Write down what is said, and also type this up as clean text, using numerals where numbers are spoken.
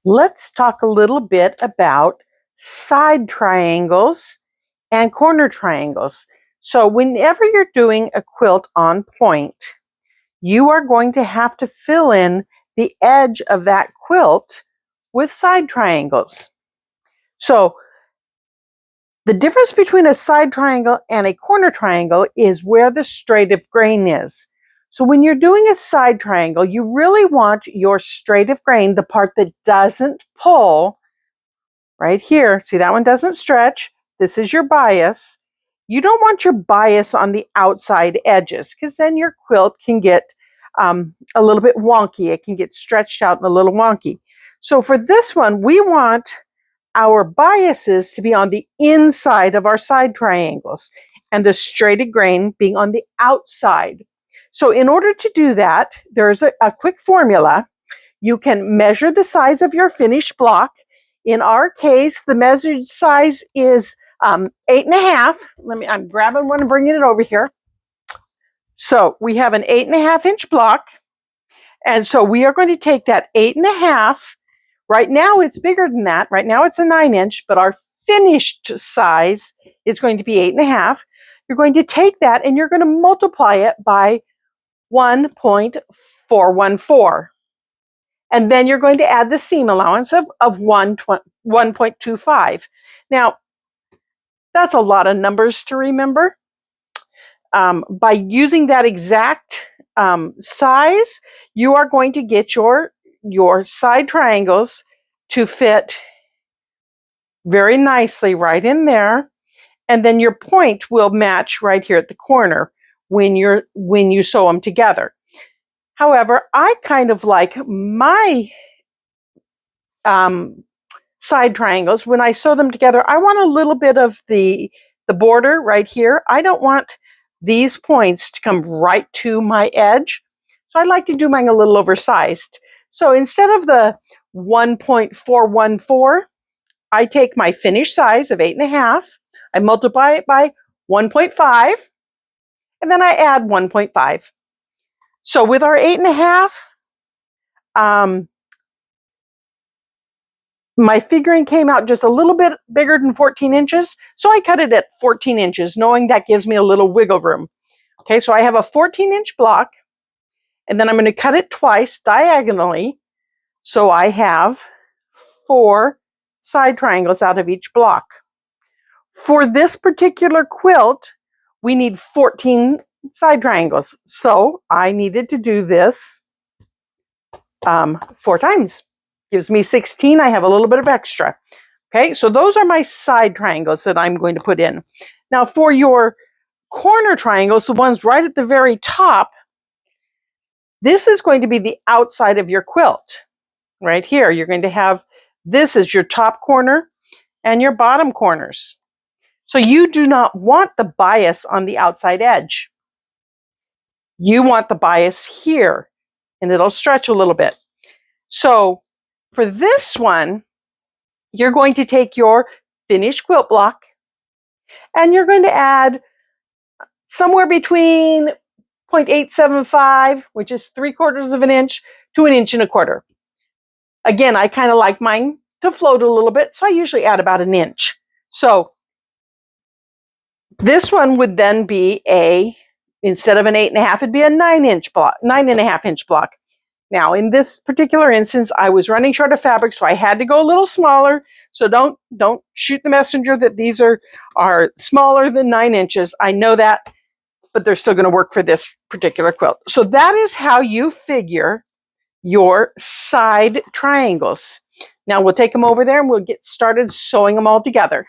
Let's talk a little bit about side triangles and corner triangles. So whenever you're doing a quilt on point, you are going to have to fill in the edge of that quilt with side triangles. So the difference between a side triangle and a corner triangle is where the straight of grain is. So when you're doing a side triangle, you really want your straight of grain, the part that doesn't pull, right here. See, that one doesn't stretch. This is your bias. You don't want your bias on the outside edges because then your quilt can get a little bit wonky. It can get stretched out and a little wonky. So for this one, we want our biases to be on the inside of our side triangles and the straighted grain being on the outside. So in order to do that, there's a quick formula. You can measure the size of your finished block. In our case, the measured size is 8.5. I'm grabbing one and bringing it over here. So we have an 8.5-inch block. And so we are going to take that 8.5. Right now it's bigger than that. Right now it's a 9-inch, but our finished size is going to be 8.5. You're going to take that and you're going to multiply it by 1.414. And then you're going to add the seam allowance of 1.25. Now, that's a lot of numbers to remember. By using that exact size, you are going to get your side triangles to fit very nicely right in there. And then your point will match right here at the corner when you sew them together. However, I kind of like my side triangles, when I sew them together, I want a little bit of the border right here. I don't want these points to come right to my edge. So I like to do mine a little oversized. So instead of the 1.414, I take my finished size of 8.5, I multiply it by 1.5, and then I add 1.5. So with our 8.5, my figuring came out just a little bit bigger than 14 inches. So I cut it at 14 inches, knowing that gives me a little wiggle room. Okay, so I have a 14-inch block, and then I'm going to cut it twice diagonally. So I have 4 side triangles out of each block. For this particular quilt, we need 14 side triangles. So I needed to do this 4 times. Gives me 16. I have a little bit of extra. Okay, so those are my side triangles that I'm going to put in. Now for your corner triangles, the ones right at the very top, this is going to be the outside of your quilt. Right here, you're going to have this as your top corner and your bottom corners. So you do not want the bias on the outside edge. You want the bias here, and it'll stretch a little bit. So for this one, you're going to take your finished quilt block and you're going to add somewhere between 0.875, which is 3/4 of an inch, to 1.25 inches. Again, I kind of like mine to float a little bit, so I usually add about 1 inch. So this one would then be instead of an 8.5, it'd be a 9-inch block, 9.5-inch block. Now, in this particular instance, I was running short of fabric, so I had to go a little smaller. So don't shoot the messenger that these are smaller than 9 inches. I know that, but they're still going to work for this particular quilt. So that is how you figure your side triangles. Now we'll take them over there and we'll get started sewing them all together.